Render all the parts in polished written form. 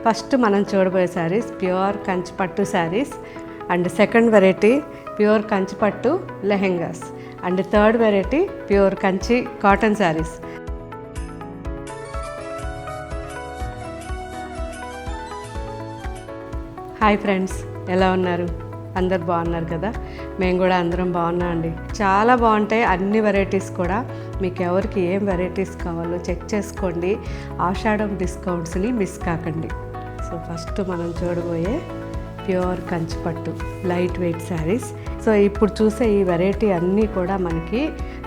First మనం చూడబోయే saris pure Kanchipattu saris, and second variety pure Kanchipattu lehengas, and third variety pure Kanchi cotton saris. Hi friends, ఎలా ఉన్నారు? అందరు బాగున్నారు కదా? మేము కూడా అందరం బాగున్నాం అండి. చాలా బాగుంటాయి అన్ని వెరైటీస్ కూడా. మీకు ఎవరికి ఏం వెరైటీస్ కావాలో చెక్ చేసుకోండి. ఆషాఢం డిస్కౌంట్స్ని మిస్ కాకండి. సో ఫస్ట్ మనం చూడబోయే ప్యూర్ కంచిపట్టు లైట్ వెయిట్ శారీస్. సో ఇప్పుడు చూసే ఈ వెరైటీ అన్నీ కూడా మనకి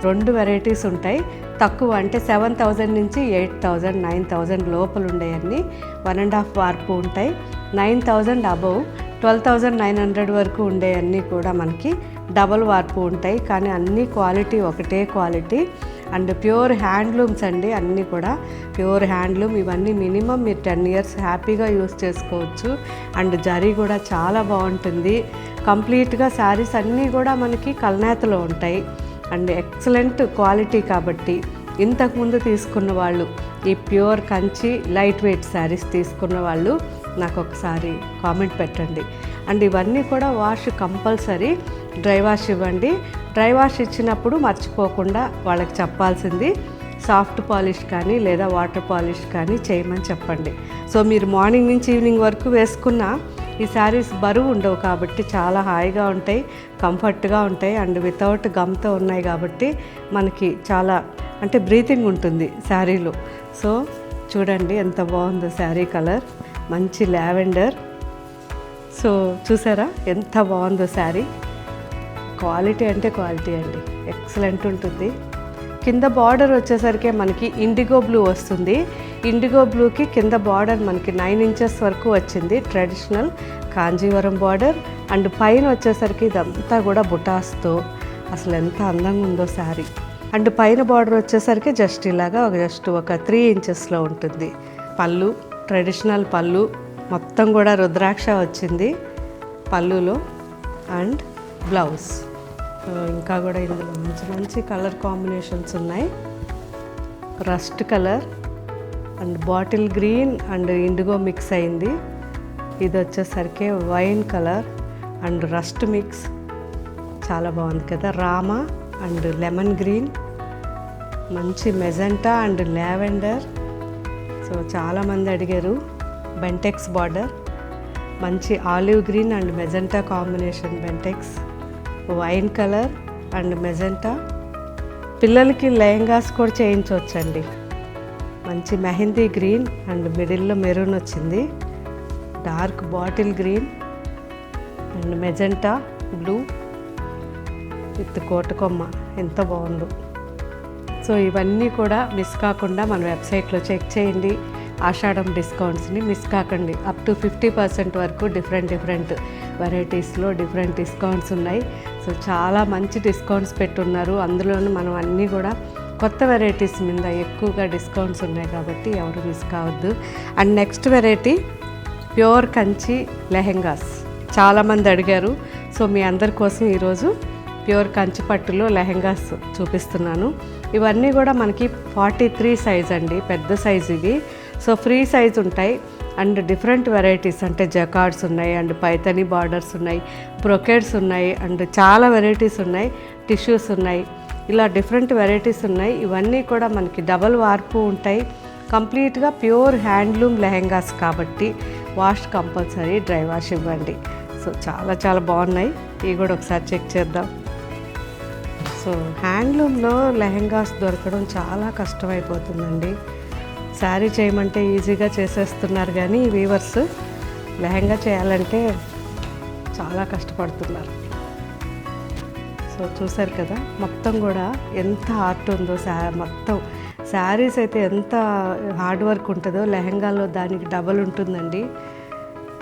2 వెరైటీస్ ఉంటాయి. తక్కువ అంటే 7,000 నుంచి 8,000 9,000 లోపల ఉండేవన్నీ 1.5 వార్పు ఉంటాయి. 9,000 అబవ్ 12,900 వరకు ఉండేవన్నీ కూడా మనకి డబల్ వార్పు ఉంటాయి. కానీ అన్ని క్వాలిటీ ఒకటే క్వాలిటీ అండ్ ప్యూర్ హ్యాండ్లూమ్స్ అండి. అన్నీ కూడా ప్యూర్ హ్యాండ్లూమ్. ఇవన్నీ మినిమం మీరు 10 years హ్యాపీగా యూస్ చేసుకోవచ్చు. అండ్ జరీ కూడా చాలా బాగుంటుంది. కంప్లీట్గా శారీస్ అన్నీ కూడా మనకి కల్నేతలో ఉంటాయి అండ్ ఎక్సలెంట్ క్వాలిటీ. కాబట్టి ఇంతకుముందు తీసుకున్న వాళ్ళు, ఈ pure Kanchi light weight saris తీసుకున్న వాళ్ళు నాకు ఒకసారి కామెంట్ పెట్టండి. అండ్ ఇవన్నీ కూడా వాష్ కంపల్సరీ, డ్రై వాష్ ఇవ్వండి. డ్రై వాష్ ఇచ్చినప్పుడు మర్చిపోకుండా వాళ్ళకి చెప్పాల్సింది సాఫ్ట్ పాలిష్ కానీ లేదా వాటర్ పాలిష్ కానీ చేయమని చెప్పండి. సో మీరు మార్నింగ్ నుంచి ఈవినింగ్ వరకు వేసుకున్న ఈ శారీస్ బరువు ఉండవు కాబట్టి చాలా హాయిగా ఉంటాయి, కంఫర్ట్గా ఉంటాయి. అండ్ వితౌట్ గమ్తో ఉన్నాయి కాబట్టి మనకి చాలా అంటే బ్రీతింగ్ ఉంటుంది శారీలో. సో చూడండి ఎంత బాగుందో శారీ కలర్, మంచి లావెండర్. సో చూసారా ఎంత బాగుందో శారీ. క్వాలిటీ అంటే క్వాలిటీ అండి, ఎక్సలెంట్ ఉంటుంది. కింద బార్డర్ వచ్చేసరికి మనకి ఇండిగో బ్లూ వస్తుంది. ఇండిగో బ్లూకి కింద బార్డర్ మనకి 9 inches వరకు వచ్చింది. Traditional Kanjeevaram border. అండ్ పైన వచ్చేసరికి ఇదంతా కూడా బుటాస్తో అసలు ఎంత అందంగా ఉందో శారీ. అండ్ పైన బార్డర్ వచ్చేసరికి జస్ట్ ఇలాగా ఒక 3 inchesలో ఉంటుంది. పళ్ళు ట్రెడిషనల్ పళ్ళు, మొత్తం కూడా రుద్రాక్ష వచ్చింది పళ్ళులో. అండ్ బ్లౌజ్ ఇంకా కూడా ఇందులో మంచి మంచి కలర్ కాంబినేషన్స్ ఉన్నాయి. Rust colour and bottle green and indigo mix అయింది. ఇది వచ్చేసరికి wine colour and rust mix, చాలా బాగుంది కదా. రామా అండ్ లెమన్ గ్రీన్, మంచి మెజెంటా అండ్ లావెండర్. సో చాలామంది అడిగారు. బెంటెక్స్ బార్డర్, మంచి olive green and magenta combination Bentex, wine colour and magenta. పిల్లలకి లెహంగాస్ కూడా చేయించవచ్చండి. మంచి మెహందీ గ్రీన్ అండ్ మిడిల్లో మెరూన్ వచ్చింది. Dark bottle green and magenta blue with కోటకొమ్మ, ఎంత బాగుందో. సో ఇవన్నీ కూడా మిస్ కాకుండా మన వెబ్సైట్లో చెక్ చేయండి. ఆషాఢం డిస్కౌంట్స్ని మిస్ కాకండి. అప్ టు 50% వరకు డిఫరెంట్ వెరైటీస్లో డిఫరెంట్ డిస్కౌంట్స్ ఉన్నాయి. సో చాలా మంచి డిస్కౌంట్స్ పెట్టున్నారు. అందులోనూ మనం అన్నీ కూడా కొత్త వెరైటీస్ మీద ఎక్కువగా డిస్కౌంట్స్ ఉన్నాయి కాబట్టి ఎవరు మిస్ కావద్దు. And next variety pure Kanchi lehengas. చాలామంది అడిగారు. సో మీ అందరి కోసం ఈరోజు ప్యూర్ కంచిపట్టులో లెహెంగాస్ చూపిస్తున్నాను. ఇవన్నీ కూడా మనకి 43 సైజ్ అండి, పెద్ద సైజ్ ఇవి. సో ఫ్రీ సైజ్ ఉంటాయి అండ్ డిఫరెంట్ వెరైటీస్ అంటే జకార్డ్స్ ఉన్నాయి అండ్ పైతని బార్డర్స్ ఉన్నాయి, బ్రొకెట్స్ ఉన్నాయి అండ్ చాలా వెరైటీస్ ఉన్నాయి, టిష్యూస్ ఉన్నాయి, ఇలా డిఫరెంట్ వెరైటీస్ ఉన్నాయి. ఇవన్నీ కూడా మనకి డబల్ వార్పు ఉంటాయి. కంప్లీట్గా ప్యూర్ హ్యాండ్లూమ్ లెహెంగాస్ కాబట్టి వాష్ కంపల్సరీ, డ్రై వాష్ ఇవ్వండి. సో చాలా చాలా బాగున్నాయి. ఇవి కూడా ఒకసారి చెక్ చేద్దాం. సో హ్యాండ్లూమ్లో లెహెంగాస్ దొరకడం చాలా కష్టమైపోతుందండి. శారీ చేయమంటే ఈజీగా చేసేస్తున్నారు కానీ వీవర్స్ లెహెంగా చేయాలంటే చాలా కష్టపడుతున్నారు. సో చూసారు కదా మొత్తం కూడా ఎంత ఆర్ట్ ఉందో. మొత్తం శారీస్ అయితే ఎంత హార్డ్ వర్క్ ఉంటుందో, లెహెంగాలో దానికి డబల్ ఉంటుందండి.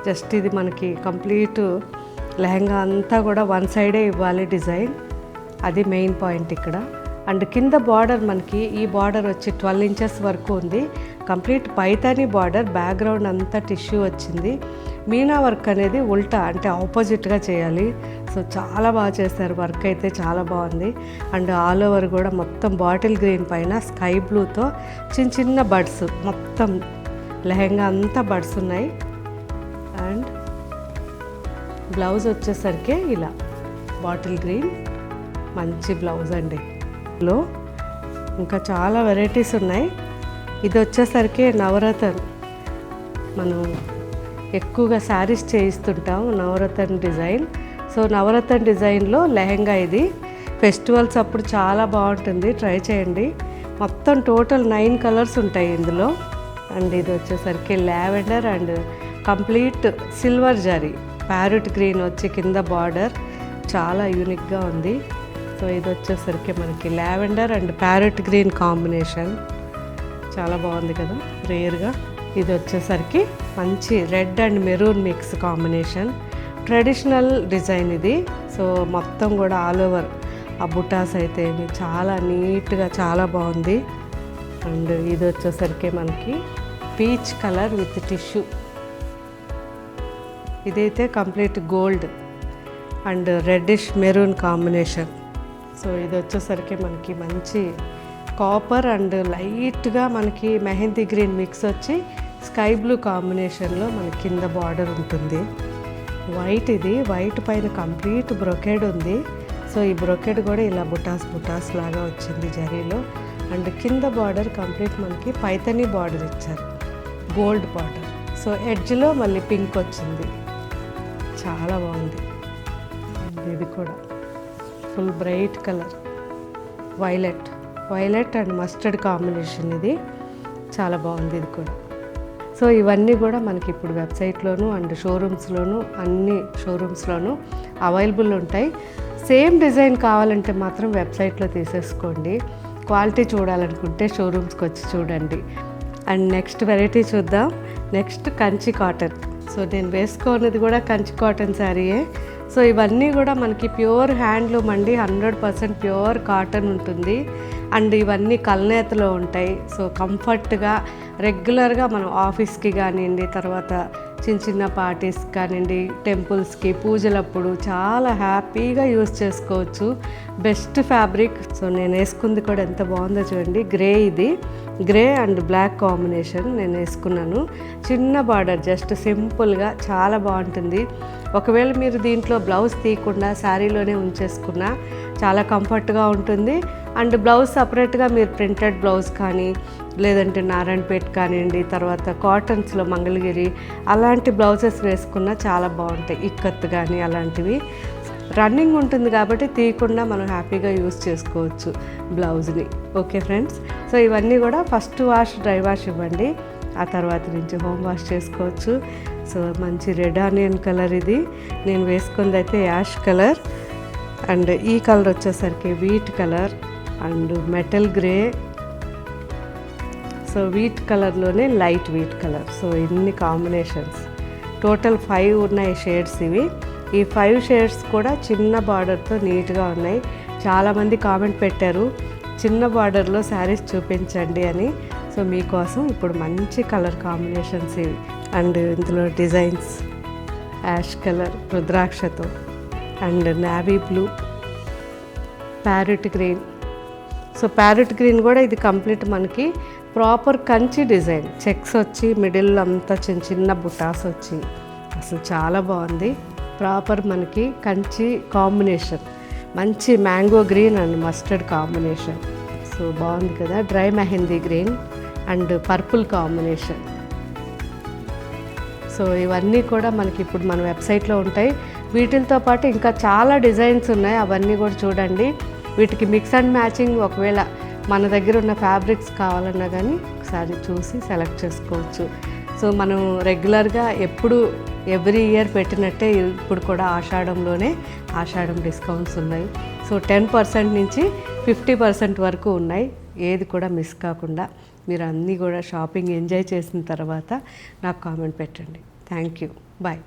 జస్ట్ ఇది మనకి కంప్లీట్ లెహెంగా అంతా కూడా వన్ సైడే ఇవ్వాలి డిజైన్, అది మెయిన్ పాయింట్ ఇక్కడ. అండ్ కింద బార్డర్ మనకి ఈ బార్డర్ వచ్చి 12 inches వరకు ఉంది. కంప్లీట్ పైతాని బార్డర్, బ్యాక్గ్రౌండ్ అంతా టిష్యూ వచ్చింది. మీనా వర్క్ అనేది ఉల్టా అంటే ఆపోజిట్గా చేయాలి. సో చాలా బాగా చేస్తారు, వర్క్ అయితే చాలా బాగుంది. అండ్ ఆల్ ఓవర్ కూడా మొత్తం బాటిల్ గ్రీన్ పైన స్కై బ్లూతో చిన్న చిన్న బడ్స్ మొత్తం లెహెంగా అంతా బడ్స్ ఉన్నాయి. అండ్ బ్లౌజ్ వచ్చేసరికి ఇలా బాటిల్ గ్రీన్ మంచి బ్లౌజ్ అండి. లో ఇంకా చాలా వెరైటీస్ ఉన్నాయి. ఇది వచ్చేసరికి నవరత్న, మనం ఎక్కువగా శారీస్ చేయిస్తుంటాం నవరత్న డిజైన్. సో నవరత్న డిజైన్లో లెహెంగా ఇది. ఫెస్టివల్స్ అప్పుడు చాలా బాగుంటుంది, ట్రై చేయండి. మొత్తం టోటల్ 9 కలర్స్ ఉంటాయి ఇందులో. అండ్ ఇది వచ్చేసరికి lavender and complete silver zari, parrot green వచ్చి కింద బార్డర్ చాలా యూనిక్గా ఉంది. సో ఇది వచ్చేసరికి మనకి lavender and parrot green combination చాలా బాగుంది కదా, రేర్గా. ఇది వచ్చేసరికి మంచి red and maroon mix combination, traditional design ఇది. సో మొత్తం కూడా ఆల్ ఓవర్ ఆ బుటాస్ అయితే చాలా నీట్గా చాలా బాగుంది. అండ్ ఇది వచ్చేసరికి మనకి పీచ్ కలర్ విత్ టిష్యూ, ఇదైతే complete gold and reddish maroon combination. So ఇది వచ్చేసరికి మనకి మంచి కాపర్ అండ్ లైట్గా మనకి మెహందీ గ్రీన్ మిక్స్ వచ్చి స్కై బ్లూ కాంబినేషన్లో మనకి కింద బార్డర్ ఉంటుంది. వైట్, ఇది వైట్ పైన కంప్లీట్ బ్రొకెడ్ ఉంది. సో ఈ బ్రొకెడ్ కూడా ఇలా బుటాస్ లాగా వచ్చింది జరీలో. అండ్ కింద బార్డర్ కంప్లీట్ మనకి పైతనీ బార్డర్ ఇచ్చారు, గోల్డ్ బార్డర్. సో ఎడ్జ్లో మళ్ళీ పింక్ వచ్చింది, చాలా బాగుంది. ఇది కూడా full bright colour, violet and mustard combination, ఇది చాలా బాగుంది ఇది కూడా. సో ఇవన్నీ కూడా మనకి ఇప్పుడు వెబ్సైట్లోను అండ్ షోరూమ్స్లోను, అన్ని షోరూమ్స్లోను అవైలబుల్ ఉంటాయి. సేమ్ డిజైన్ కావాలంటే మాత్రం వెబ్సైట్లో తీసేసుకోండి. క్వాలిటీ చూడాలనుకుంటే షోరూమ్స్కి వచ్చి చూడండి. అండ్ నెక్స్ట్ వెరైటీ చూద్దాం. Next Kanchi cotton. సో నేను వేసుకోనేది కూడా కంచి కాటన్ శారీయే. సో ఇవన్నీ కూడా మనకి ప్యూర్ హ్యాండ్లూమ్ అండి, 100% ప్యూర్ కాటన్ ఉంటుంది. అండ్ ఇవన్నీ కల్నేతలో ఉంటాయి. సో కంఫర్ట్గా రెగ్యులర్గా మనం ఆఫీస్కి కానివ్వండి, తర్వాత చిన్న పార్టీస్ కానివ్వండి, టెంపుల్స్కి, పూజలప్పుడు చాలా హ్యాపీగా యూస్ చేసుకోవచ్చు. Best fabric. సో నేను వేసుకుంది కూడా ఎంత బాగుందో చూడండి. గ్రే, ఇది గ్రే అండ్ బ్లాక్ కాంబినేషన్ నేను వేసుకున్నాను. చిన్న బార్డర్, జస్ట్ సింపుల్గా చాలా బాగుంటుంది. ఒకవేళ మీరు దీంట్లో బ్లౌజ్ తీయకుండా శారీలోనే ఉంచేసుకున్నా చాలా కంఫర్ట్గా ఉంటుంది. అండ్ బ్లౌజ్ సపరేట్గా మీరు ప్రింటెడ్ బ్లౌజ్ కానీ, లేదంటే నారాయణపేట్ కానివ్వండి, తర్వాత కాటన్స్లో మంగళగిరి అలాంటి బ్లౌజెస్ వేసుకున్నా చాలా బాగుంటాయి. ఇక్కత్ కానీ అలాంటివి రన్నింగ్ ఉంటుంది కాబట్టి తీయకుండా మనం హ్యాపీగా యూస్ చేసుకోవచ్చు బ్లౌజ్ని. ఓకే ఫ్రెండ్స్, సో ఇవన్నీ కూడా ఫస్ట్ వాష్, డ్రై వాష్ ఇవ్వండి. ఆ తర్వాత నుంచి హోమ్ వాష్ చేసుకోవచ్చు. సో మంచి రెడ్ ఆనియన్ కలర్ ఇది. నేను వేసుకుంది అయితే యాష్ కలర్. అండ్ ఈ కలర్ వచ్చేసరికి wheat colour and metal grey. So wheat కలర్లోనే లైట్ వీట్ కలర్. సో ఇన్ని కాంబినేషన్స్, టోటల్ 5 ఉన్నాయి షేడ్స్ ఇవి. ఈ 5 షేడ్స్ కూడా చిన్న బార్డర్తో నీట్గా ఉన్నాయి. చాలామంది కామెంట్ పెట్టారు చిన్న బార్డర్లో శారీస్ చూపించండి అని. సో మీకోసం ఇప్పుడు మంచి కలర్ కాంబినేషన్స్ ఇవి. అండ్ ఇందులో డిజైన్స్ యాష్ కలర్ రుద్రాక్షతో and navy blue, parrot green. So parrot green కూడా ఇది కంప్లీట్ మనకి ప్రాపర్ కంచి డిజైన్, చెక్స్ వచ్చి మిడిల్ అంతా చిన్న బుటాస్ వచ్చి అసలు చాలా బాగుంది. ప్రాపర్ మనకి కంచి కాంబినేషన్, మంచి mango green and mustard combination. So బాగుంది కదా, dry mehndi green and purple combination. So ఇవన్నీ కూడా మనకి ఇప్పుడు మన వెబ్సైట్లో ఉంటాయి. వీటితో పాటు ఇంకా చాలా డిజైన్స్ ఉన్నాయి, అవన్నీ కూడా చూడండి. వీటికి మిక్స్ అండ్ మ్యాచింగ్ ఒకవేళ మన దగ్గర ఉన్న ఫ్యాబ్రిక్స్ కావాలన్నా కానీ ఒకసారి చూసి సెలెక్ట్ చేసుకోవచ్చు. సో మనం రెగ్యులర్గా ఎప్పుడు ఎవ్రీ ఇయర్ పెట్టినట్టే ఇప్పుడు కూడా ఆషాఢం డిస్కౌంట్స్ ఉన్నాయి. సో 10% నుంచి 50% వరకు ఉన్నాయి. ఏది కూడా మిస్ కాకుండా మీరు అన్నీ కూడా షాపింగ్ ఎంజాయ్ చేసిన తర్వాత నాకు కామెంట్ పెట్టండి. Thank you, bye.